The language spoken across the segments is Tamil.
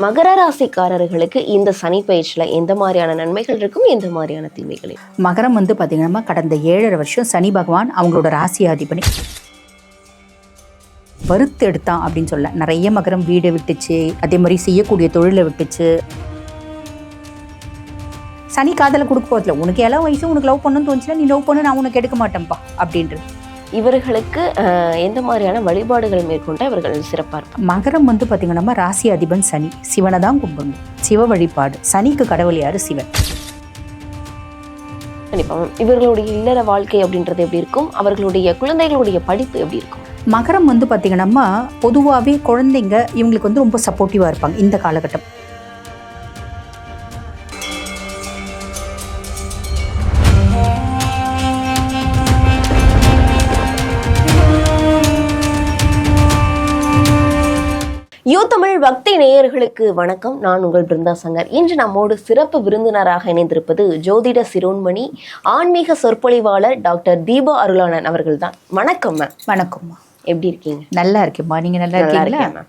மகர ராசிக்காரர்களுக்கு இந்த சனி பயிற்சியில் எந்த மாதிரியான நன்மைகள் இருக்கும், எந்த மாதிரியான தீமைகள்? மகரம் பார்த்தீங்கன்னா கடந்த 7.5 வருஷம் சனி பகவான் அவங்களோட ராசியாதிபதி வறுத்து எடுத்தான் அப்படின்னு சொல்ல நிறைய மகரம் வீடை விட்டுச்சு, அதே மாதிரி செய்யக்கூடிய தொழிலை விட்டுச்சு. சனி காதலை கொடுக்க போதில்ல, உனக்கு எல்லாம் வயசு உனக்கு லவ் பண்ணணும்னு தோணுச்சுன்னா நீ லவ் பண்ணு, நான் உனக்கு எடுக்க மாட்டேன்ப்பா அப்படின்றது. இவர்களுக்கு எந்த மாதிரியான வழிபாடுகள் மேற்கொண்டா இவர்கள் சிறப்பாக இருப்பாங்க? மகரம் பார்த்தீங்கன்னா ராசி அதிபன் சனி, சிவனை தான் கும்பிடணும். சிவ வழிபாடு, சனிக்கு கடவுள் யாரு? சிவன். கண்டிப்பாக. இவர்களுடைய இல்லற வாழ்க்கை அப்படின்றது எப்படி இருக்கும்? அவர்களுடைய குழந்தைகளுடைய படிப்பு எப்படி இருக்கும்? மகரம் பார்த்தீங்கன்னா பொதுவாகவே குழந்தைங்க இவங்களுக்கு ரொம்ப சப்போர்ட்டிவாக இருப்பாங்க இந்த காலகட்டம். யூ தமிழ் பக்தி நேயர்களுக்கு வணக்கம். நான் உங்கள் பிருந்தா சங்கர். இன்று நம்மோடு சிறப்பு விருந்தினராக இணைந்திருப்பது ஜோதிட சிரோன்மணி, ஆன்மீக சொற்பொழிவாளர் டாக்டர் தீபா அருளானன் அவர்கள் தான். வணக்கம் மேம். வணக்கம்மா, எப்படி இருக்கீங்க? நல்லா இருக்கேம்மா, நீங்க நல்லா இருக்கீங்களா?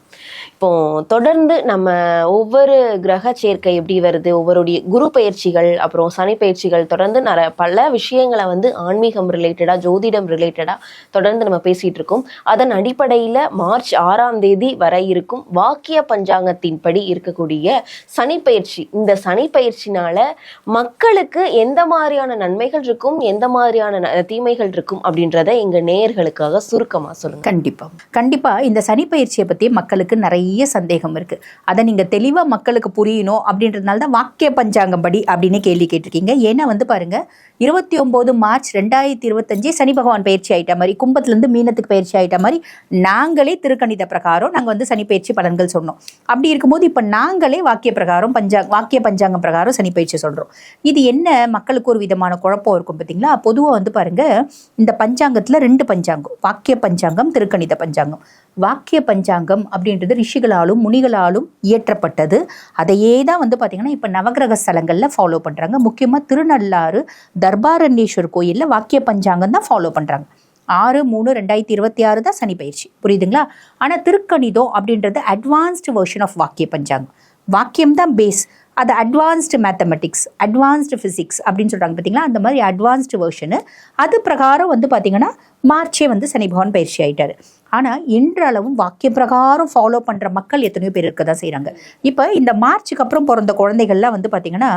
இப்போ தொடர்ந்து நம்ம ஒவ்வொரு கிரக சேர்க்கை எப்படி வருது, ஒவ்வொருடைய குரு பயிற்சிகள், அப்புறம் சனி பயிற்சிகள், தொடர்ந்து பல விஷயங்களை ஆன்மீகம் ரிலேட்டடா, ஜோதிடம் ரிலேட்டடா தொடர்ந்து நம்ம பேசிட்டு இருக்கோம். அதன் அடிப்படையில் மார்ச் 6ஆம் தேதி வர இருக்கும் வாக்கிய பஞ்சாங்கத்தின்படி இருக்கக்கூடிய சனி பயிற்சி, இந்த சனி பயிற்சினால மக்களுக்கு எந்த மாதிரியான நன்மைகள் இருக்கும், எந்த மாதிரியான தீமைகள் இருக்கும் அப்படின்றத எங்க நேயர்களுக்காக சுருக்கமா சொல்லுங்க. கண்டிப்பா இந்த சனி பயிற்சியை பத்தி மக்களுக்கு நிறைய சந்தேகம் இருக்கு. அதை நீங்க தெளிவா மக்களுக்கு புரியணும் அப்படின்றதுனால தான் வாக்கிய பஞ்சாங்கம் படி அப்படின்னு கேள்வி கேட்டிருக்கீங்க. ஏன்னா பாருங்க, 29 மார்ச் 2025 சனி பகவான் பயிற்சி ஆயிட்ட மாதிரி, கும்பத்திலிருந்து மீனத்துக்கு பயிற்சி ஆயிட்ட மாதிரி நாங்களே திருக்கணித பிரகாரம் நாங்க சனி பயிற்சி பலன்கள் சொன்னோம். அப்படி இருக்கும்போது இப்ப நாங்களே வாக்கிய பஞ்சாங்கம் பிரகாரம் சனி பயிற்சி சொல்றோம். இது என்ன மக்களுக்கு ஒரு விதமான குழப்பம் இருக்கும் பார்த்தீங்களா? பொதுவாக பாருங்க, இந்த பஞ்சாங்கத்துல 2 பஞ்சாங்கம், வாக்கிய பஞ்சாங்கம், திருக்கணித பஞ்சாங்கம். வாக்கிய பஞ்சாங்கம் அப்படின்றது ரிஷிகளாலும் முனிகளாலும் இயற்றப்பட்டது. அதையே தான் பார்த்தீங்கன்னா இப்போ நவகிரக ஸ்தலங்கள்ல ஃபாலோ பண்றாங்க. முக்கியமா திருநள்ளாறு தர்பாரண்யேஸ்வர் கோயில்ல வாக்கிய பஞ்சாங்கம் தான் ஃபாலோ பண்றாங்க. 6/3/2026 தான் சனி பயிற்சி, புரியுதுங்களா? ஆனா திருக்கணிதம் அப்படின்றது அட்வான்ஸ்டு வெர்ஷன் ஆஃப் வாக்கிய பஞ்சாங்கம். வாக்கியம் தான் பேஸ், அது அட்வான்ஸ்டு மேத்தமெட்டிக்ஸ், அட்வான்ஸ்டு ஃபிசிக்ஸ் அப்படின்னு சொல்கிறாங்க பார்த்தீங்களா? அந்த மாதிரி அட்வான்ஸ்டு வெர்ஷனு. அது பிரகாரம் பார்த்தீங்கன்னா மார்ச்சே சனி பகவான் பயிற்சி ஆகிட்டாரு. ஆனால் இன்றளவும் வாக்கிய பிரகாரம் ஃபாலோ பண்ணுற மக்கள் எத்தனையோ பேர் இருக்க தான் செய்கிறாங்க. இப்போ இந்த மார்ச்சுக்கு அப்புறம் பிறந்த குழந்தைகள்லாம் பார்த்தீங்கன்னா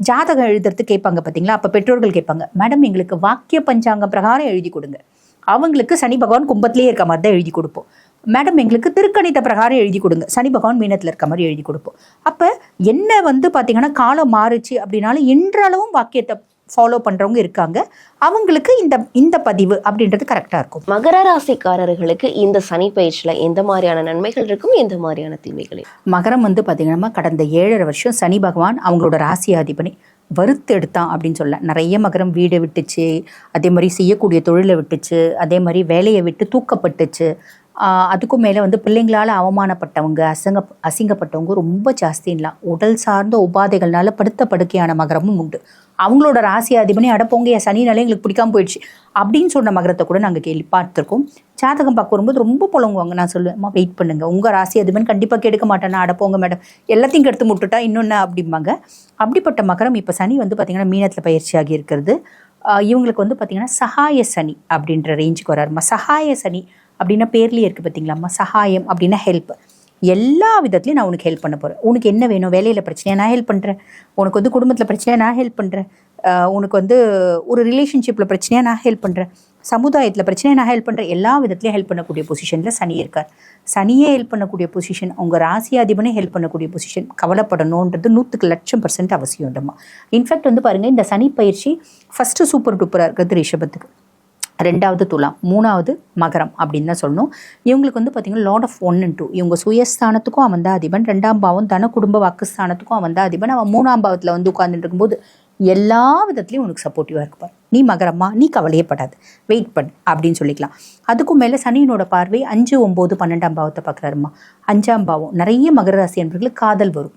ஜாதகம் எழுதுறது கேட்பாங்க பார்த்தீங்களா? அப்போ பெற்றோர்கள் கேட்பாங்க, மேடம் எங்களுக்கு வாக்கிய பஞ்சாங்கம் பிரகாரம் எழுதி கொடுங்க. அவங்களுக்கு சனி பகவான் கும்பத்திலேயே இருக்க மாதிரி தான் எழுதி கொடுப்போம். மேடம் எங்களுக்கு திருக்கணித பிரகாரம் எழுதி கொடுங்க, சனி பகவான் மீனத்தில் இருக்க மாதிரி எழுதி கொடுப்போம். அப்போ என்ன பார்த்தீங்கன்னா காலம் மாறுச்சு அப்படின்னாலும் இன்றளவும் வாக்கியத்தை ஃபாலோ பண்ணுறவங்க இருக்காங்க. அவங்களுக்கு இந்த பதிவு அப்படின்றது கரெக்டாக இருக்கும். மகர ராசிக்காரர்களுக்கு இந்த சனி பயிற்சியில் எந்த மாதிரியான நன்மைகள் இருக்கும், எந்த மாதிரியான தீமைகள்? மகரம் பார்த்தீங்கன்னா கடந்த 7.5 வருஷம் சனி பகவான் அவங்களோட ராசியாதிபதி வறுத்து எடுத்தான் அப்படின்னு சொல்ல நிறைய மகரம் வீடை விட்டுச்சு, அதே மாதிரி செய்யக்கூடிய தொழிலை விட்டுச்சு, அதே மாதிரி வேலையை விட்டு தூக்கப்பட்டுச்சு. அதுக்கும் மேலே பிள்ளைங்களால் அவமானப்பட்டவங்க, அசிங்கப்பட்டவங்க ரொம்ப ஜாஸ்தின்லாம். உடல் சார்ந்த உபாதைகள்னால படுக்கையான மகரமும் உண்டு. அவங்களோட ராசி அதிபனே அடப்போங்க சனினாலே எங்களுக்கு பிடிக்காம போயிடுச்சு அப்படின்னு சொன்ன மகரத்தை கூட நாங்கள் பார்த்துருக்கோம். ஜாதகம் பார்க்க வரும்போது ரொம்ப புலங்குவாங்க. நான் சொல்லுவேன், வெயிட் பண்ணுங்க, உங்கள் ராசி அதிபன் கண்டிப்பாக கெடுக்க மாட்டேன்னா, அடப்போங்க மேடம், எல்லாத்தையும் கெடுத்து முட்டுட்டா இன்னொன்று அப்படிம்பாங்க. அப்படிப்பட்ட மகரம் இப்போ சனி பார்த்தீங்கன்னா மீனத்தில் பயிற்சி ஆகி இருக்கிறது. இவங்களுக்கு பார்த்தீங்கன்னா சகாய சனி அப்படின்ற ரேஞ்சுக்கு வராருமா. சகாய சனி அப்படின்னா பேர்லேயே இருக்குது பார்த்தீங்களாம்மா. சகாயம் அப்படின்னா ஹெல்ப். எல்லா விதத்துலையும் நான் உனக்கு ஹெல்ப் பண்ண போகிறேன். உனக்கு என்ன வேணும், வேலையில் பிரச்சனையாக நான் ஹெல்ப் பண்ணுறேன், உனக்கு குடும்பத்தில் பிரச்சனையாக நான் ஹெல்ப் பண்ணுறேன், உனக்கு ஒரு ரிலேஷன்ஷிப்பில் பிரச்சனையாக நான் ஹெல்ப் பண்ணுறேன், சமுதாயத்தில் பிரச்சனையாக நான் ஹெல்ப் பண்ணுறேன். எல்லா விதத்துலையும் ஹெல்ப் பண்ணக்கூடிய பொசிஷனில் சனி இருக்கார். சனியே ஹெல்ப் பண்ணக்கூடிய பொசிஷன், உங்கள் ராசியாதிபனே ஹெல்ப் பண்ணக்கூடிய பொசிஷன். கவலைப்படணுன்றது 100% அவசியம் உண்டுமா. இன்ஃபேக்ட் பாருங்கள், இந்த சனி பயிற்சி ஃபஸ்ட்டு சூப்பர் டூப்பராக இருக்கிறது ரிஷபத்துக்கு, 2வது துலாம், 3வது மகரம் அப்படின்னு தான் சொல்லணும். இவங்களுக்கு பார்த்தீங்கன்னா லார்ட் ஆஃப் 1 and 2. இவங்க சுயஸ்தானத்துக்கும் அவன் தான் அதிபன், 2ஆம் பாவம் தன குடும்ப வாக்குஸ்தானத்துக்கும் அவன் தான் அதிபன். அவன் 3ஆம் பாவத்தில் உட்கார்ந்துட்டு இருக்கும்போது எல்லா விதத்துலையும் உனக்கு சப்போர்ட்டிவாக இருப்பார். நீ மகரம்மா, நீ கவலையப்படாது, வெயிட் பண்ணு அப்படின்னு சொல்லிக்கலாம். அதுக்கும் மேலே சனியினோட பார்வை 5, 9, 12ஆம் பாவத்தை பார்க்குறாருமா. 5ஆம் பாவம் நிறைய மகர ராசி என்பவர்களுக்கு காதல் வரும்.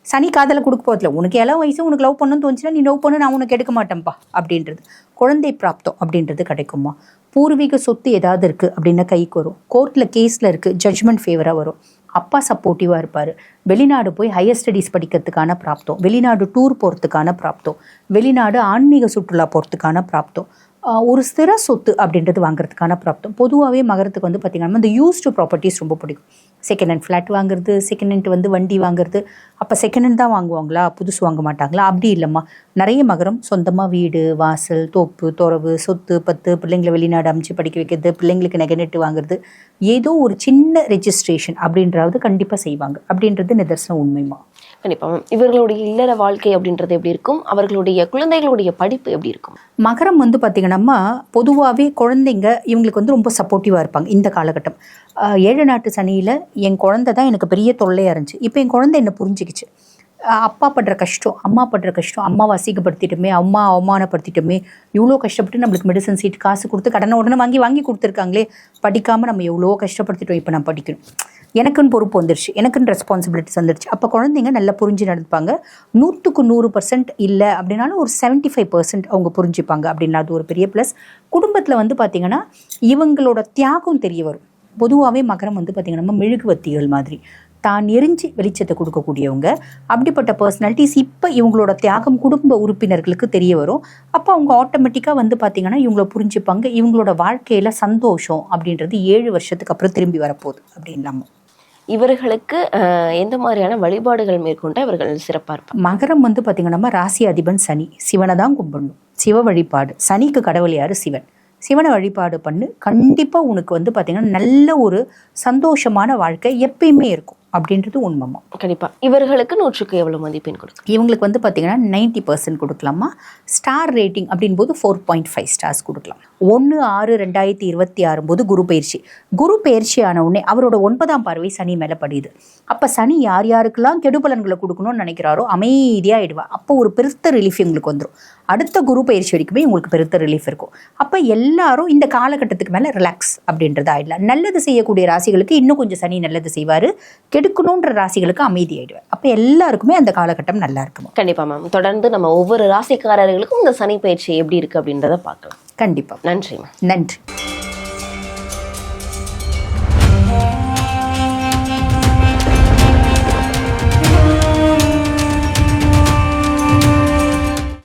சனி காதலை கொடுக்க போதில்ல, உனக்கு எல்லாம் வயசு உனக்கு லவ் பண்ணணும்னு தோணுச்சுன்னா நீ லவ் பண்ணு, நான் உனக்கு எடுக்க மாட்டேன்ப்பா அப்படின்றது. குழந்தை பிராப்தம் அப்படின்றது கிடைக்குமா. பூர்வீக சொத்து ஏதாவது இருக்குது அப்படின்னா கைக்கு வரும். கோர்ட்டில் கேஸில் இருக்குது, ஜட்ஜ்மெண்ட் ஃபேவராக வரும். அப்பா சப்போர்ட்டிவாக இருப்பார். வெளிநாடு போய் ஹையர் ஸ்டடீஸ் படிக்கிறதுக்கான பிராப்தம், வெளிநாடு டூர் போகிறதுக்கான பிராப்தம், வெளிநாடு ஆன்மீக சுற்றுலா போகிறதுக்கான பிராப்தம், ஒரு ஸ்திர சொத்து அப்படின்றது வாங்குறதுக்கான பிராப்தம். பொதுவாகவே மகரத்துக்கு வந்து பார்த்திங்கன்னா இந்த யூஸ்டு ப்ராப்பர்ட்டிஸ் ரொம்ப பிடிக்கும். செகண்ட் ஹேண்ட் ஃப்ளாட் வாங்குறது, செகண்ட் ஹேண்ட் வந்து வண்டி வாங்குறது. அப்போ செகண்ட் ஹேண்ட் தான் வாங்குவாங்களா, புதுசு வாங்க மாட்டாங்களா? அப்படி இல்லைம்மா, நிறைய மகரம் சொந்தமாக வீடு, வாசல், தோப்பு, துறவு, சொத்து பத்து, பிள்ளைங்களை வெளிநாடு அமைச்சு படிக்க வைக்கிறது, பிள்ளைங்களுக்கு நகை நட்டு வாங்குறது, ஏதோ ஒரு சின்ன ரெஜிஸ்ட்ரேஷன் அப்படின்றது கண்டிப்பாக செய்வாங்க அப்படின்றது நிதர்சனம் உண்மைமா. கண்டிப்பா மேம். இவர்களுடைய இல்லற வாழ்க்கை அப்படின்றது எப்படி இருக்கும்? அவர்களுடைய குழந்தைகளுடைய படிப்பு எப்படி இருக்கும்? மகரம் வந்து பார்த்திங்கன்னா பொதுவாகவே குழந்தைங்க இவங்களுக்கு வந்து ரொம்ப சப்போர்ட்டிவாக இருப்பாங்க இந்த காலகட்டம். 7 நாட்டு சனியில் என் குழந்தை தான் எனக்கு பெரிய தொல்லையாக இருந்துச்சு. இப்போ என் குழந்தை என்ன புரிஞ்சுக்கிச்சு. அப்பா படுற கஷ்டம், அம்மா படுற கஷ்டம், அம்மாவை அசிங்கப்படுத்திட்டோமே, அம்மா அவமானப்படுத்திட்டோமே, இவ்வளோ கஷ்டப்பட்டு நம்மளுக்கு மெடிசன் சீட் காசு கொடுத்து கடனை உடனே வாங்கி கொடுத்துருக்காங்களே, படிக்காமல் நம்ம எவ்வளோ கஷ்டப்படுத்திட்டோம், இப்போ நான் படிக்கணும், எனக்குன்னு பொறுப்பு வந்துருச்சு, எனக்குன்னு ரெஸ்பான்சிபிலிட்டிஸ் வந்துருச்சு. அப்போ குழந்தைங்க நல்லா புரிஞ்சு நடந்துப்பாங்க. 100க்கு 100% இல்லை அப்படின்னாலும் ஒரு 75% அவங்க புரிஞ்சுப்பாங்க அப்படின்னா அது ஒரு பெரிய ப்ளஸ். குடும்பத்தில் வந்து பார்த்திங்கன்னா இவங்களோட தியாகம் தெரிய வரும். பொதுவாகவே மகரம் வந்து பார்த்திங்கன்னா மெழுகுவத்திகள் மாதிரி தான் எரிஞ்சு வெளிச்சத்தை கொடுக்கக்கூடியவங்க. அப்படிப்பட்ட பர்சனாலிட்டிஸ் இப்போ இவங்களோட தியாகம் குடும்ப உறுப்பினர்களுக்கு தெரிய வரும். அப்போ அவங்க ஆட்டோமேட்டிக்காக வந்து பார்த்திங்கன்னா இவங்கள புரிஞ்சுப்பாங்க. இவங்களோட வாழ்க்கையில் சந்தோஷம் அப்படின்றது 7 வருஷத்துக்கு அப்புறம் திரும்பி வரப்போகுது அப்படின்லாமா. இவர்களுக்கு எந்த மாதிரியான வழிபாடுகள் மேற்கொண்டா இவர்கள் சிறப்பாக இருப்பாங்க? மகரம் வந்து பார்த்திங்கன்னா ராசி அதிபன் சனி, சிவனை தான் கும்பிடணும். சிவ வழிபாடு, சனிக்கு கடவுள் யார்? சிவன். சிவனை வழிபாடு பண்ணு, கண்டிப்பாக உனக்கு வந்து பார்த்திங்கன்னா நல்ல ஒரு சந்தோஷமான வாழ்க்கை எப்பயுமே இருக்கும் அப்படின்றது உண்மைமா. கண்டிப்பாக. இவர்களுக்கு 100க்கு எவ்வளோ மதிப்பெண் கொடுக்கும்? இவங்களுக்கு வந்து பார்த்திங்கன்னா 90% கொடுக்கலாமா. ஸ்டார் ரேட்டிங் அப்படின் போது 4.5 ஸ்டார்ஸ் கொடுக்கலாம். 1/6/2026 போது குரு பயிற்சி. குரு பயிற்சி ஆன உடனே அவரோட 9ஆம் பார்வை சனி மேலே படியுது. அப்போ சனி யார் யாருக்கெல்லாம் கெடுபலன்களை கொடுக்கணும்னு நினைக்கிறாரோ அமைதியாகிடுவா. அப்போ ஒரு பெருத்த ரிலீஃப் எங்களுக்கு வந்துடும். அடுத்த குரு பயிற்சி வரைக்குமே உங்களுக்கு பெருத்த ரிலீஃப் இருக்கும். அப்போ எல்லாரும் இந்த காலகட்டத்துக்கு மேலே ரிலாக்ஸ் அப்படின்றது ஆகிடலாம். நல்லது செய்யக்கூடிய ராசிகளுக்கு இன்னும் கொஞ்சம் சனி நல்லது செய்வார். கெடுக்கணுன்ற ராசிகளுக்கு அமைதி ஆகிடுவார். அப்போ எல்லாருக்குமே அந்த காலகட்டம் நல்லா இருக்கும். கண்டிப்பாக மேம். தொடர்ந்து நம்ம ஒவ்வொரு ராசிக்காரர்களுக்கும் இந்த சனி பயிற்சி எப்படி இருக்குது அப்படின்றத பார்க்கலாம். கண்டிப்பாக. நன்றி மேம். நன்றி.